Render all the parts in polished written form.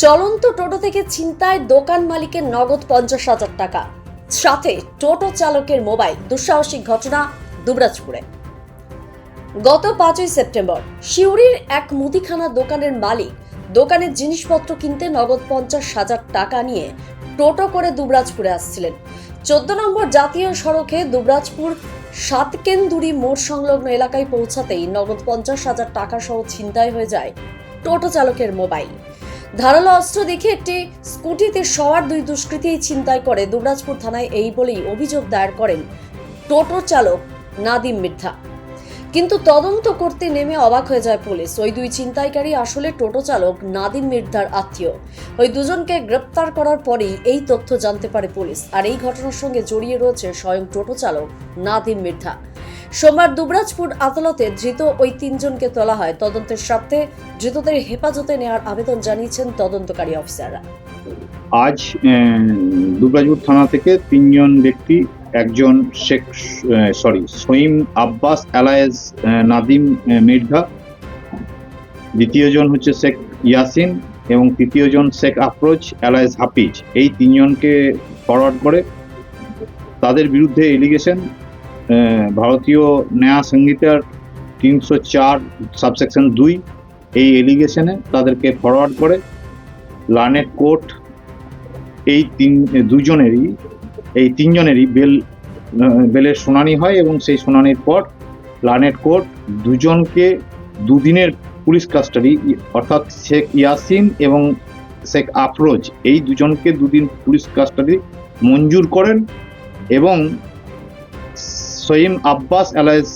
চলন্ত টোটো থেকে ছিনতাই, দোকান মালিকের নগদ 50,000 টাকা, সাথে টোটো চালকের মোবাইল। দুঃসাহসিক ঘটনা দুবরাজপুরে। গত 5ই সেপ্টেম্বর সিউড়ির এক মুদিখানা দোকানের মালিক দোকানের জিনিসপত্র কিনতে নগদ 50,000 টাকা নিয়ে টোটো করে দুবরাজপুরে আসছিলেন। 14 নম্বর জাতীয় সড়কে দুবরাজপুর সাতকেন্দুরি মোড় সংলগ্ন এলাকায় পৌঁছাতেই নগদ 50,000 টাকা সহ ছিনতাই হয়ে যায় টোটো চালকের মোবাইল। ধারালো অস্ত্র দেখে একটি স্কুটিতে সওয়ার দুই দুষ্কৃতী ছিনতাই করে দুবরাজপুর থানায়, এই বলেই অভিযোগ দায়ের করেন টোটো চালক নাদিম মির্ধা। কিন্তু তদন্ত করতে নেমে অবাক হয়ে যায় পুলিশ। ওই দুই ছিনতাইকারী আসলে টোটো চালক নাদিম মির্ধার আত্মীয়। ওই দুজনকে গ্রেপ্তার করার পরেই এই তথ্য জানতে পারে পুলিশ। আর এই ঘটনার সঙ্গে জড়িয়ে রয়েছে স্বয়ং টোটো চালক নাদিম মির্ধা। সোমবার দুবরাজপুর আদালতে ধৃত ওই তিনজনকে তোলা হয় তদন্তের স্বার্থে। ধৃতদের হেফাজতে নেওয়ার আবেদন জানিয়েছেন তদন্তকারী অফিসাররা। আজ দুবরাজপুর থানা থেকে তিনজন ব্যক্তি, একজন সইম আব্বাস এলায়েজ নাদিম মির্ধা, দ্বিতীয়জন হচ্ছে শেখ ইয়াসিন এবং তৃতীয়জন শেখ আফরোজ এলায়েজ হাফিজ, এই তিনজনকে ফরওয়ার্ড করে তাদের বিরুদ্ধে এলিগেশন ভারতীয় ন্যায় সংহিতার 304 সাবসেকশন 2 এই এলিগেশনে তাদেরকে ফরওয়ার্ড করে লার্নেড কোর্ট এই তিনজনেরই বেলের শুনানি হয় এবং সেই শুনানির পর লার্নেড কোর্ট দুজনকে দুদিনের পুলিশ কাস্টাডি, অর্থাৎ শেখ ইয়াসিন এবং শেখ আফরোজ এই দুজনকে দুদিন পুলিশ কাস্টাডি মঞ্জুর করেন এবং সইম আব্বাস এলায়েজ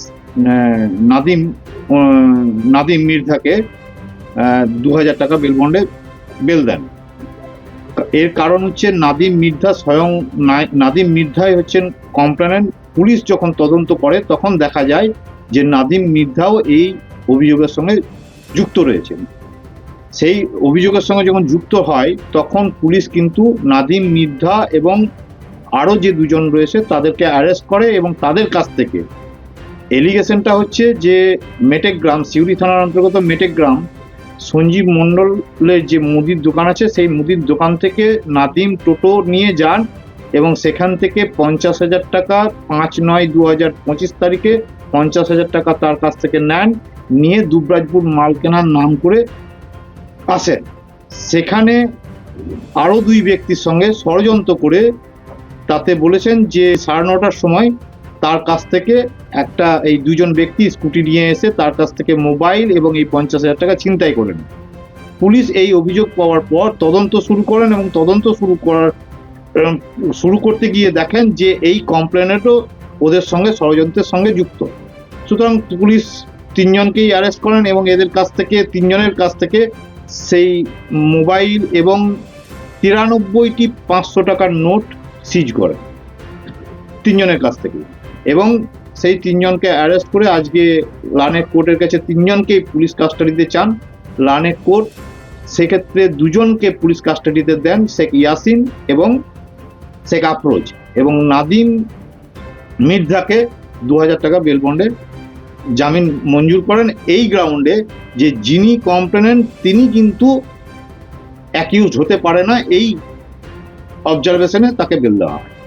নাদিম মির্ধাকে 2,000 টাকা বেল বন্ডে বেল দেন। এর কারণ হচ্ছে নাদিম মির্ধাই হচ্ছেন কমপ্লেনেন্ট। পুলিশ যখন তদন্ত করে তখন দেখা যায় যে নাদিম মির্ধাও এই অভিযোগের সঙ্গে যুক্ত রয়েছেন। সেই অভিযোগের সঙ্গে যখন যুক্ত হয় তখন পুলিশ কিন্তু নাদিম মির্ধা এবং আরও যে দুজন রয়েছে তাদেরকে অ্যারেস্ট করে এবং তাদের কাছ থেকে এলিগেশনটা হচ্ছে যে মেটেগ্রাম, সিউড়ি থানার অন্তর্গত মেটেগ্রাম সঞ্জীব মণ্ডলের যে মুদির দোকান আছে সেই মুদির দোকান থেকে নাদিম টোটো নিয়ে যান এবং সেখান থেকে 50,000 টাকা 5/9/2025 তারিখে 50,000 টাকা তার কাছ থেকে নেন, নিয়ে দুবরাজপুর মাল কেনার নাম করে আসেন। সেখানে আরও দুই ব্যক্তির সঙ্গে ষড়যন্ত্র করে তাতে বলেছেন যে 9:30টার সময় তার কাছ থেকে এই দুজন ব্যক্তি স্কুটি নিয়ে এসে তার কাছ থেকে মোবাইল এবং এই 50,000 টাকা ছিনতাই করেন। পুলিশ এই অভিযোগ পাওয়ার পর তদন্ত শুরু করেন এবং তদন্ত শুরু করতে গিয়ে দেখেন যে এই কমপ্লেনেন্টও ওদের সঙ্গে ষড়যন্ত্রের সঙ্গে যুক্ত। সুতরাং পুলিশ তিনজনকেই অ্যারেস্ট করেন এবং তিনজনের কাছ থেকে সেই মোবাইল এবং 93টি 500 টাকার নোট সিজ করে তিনজনের কাছ থেকে, এবং সেই তিনজনকে অ্যারেস্ট করে আজকে লার্নেড কোর্টের কাছে তিনজনকেই পুলিশ কাস্টাডিতে চান। লার্নেড কোর্ট সেক্ষেত্রে দুজনকে পুলিশ কাস্টাডিতে দেন, শেখ ইয়াসিন এবং শেখ আফরোজ, এবং নাদিম মির্ধাকে 2,000 টাকা বেল বন্ডে জামিন মঞ্জুর করেন এই গ্রাউন্ডে যে যিনি কমপ্লেনেন্ট তিনি কিন্তু অ্যাকিউজড হতে পারে না, এই অবজারভেশনে তাকে বেল দেওয়া হয়।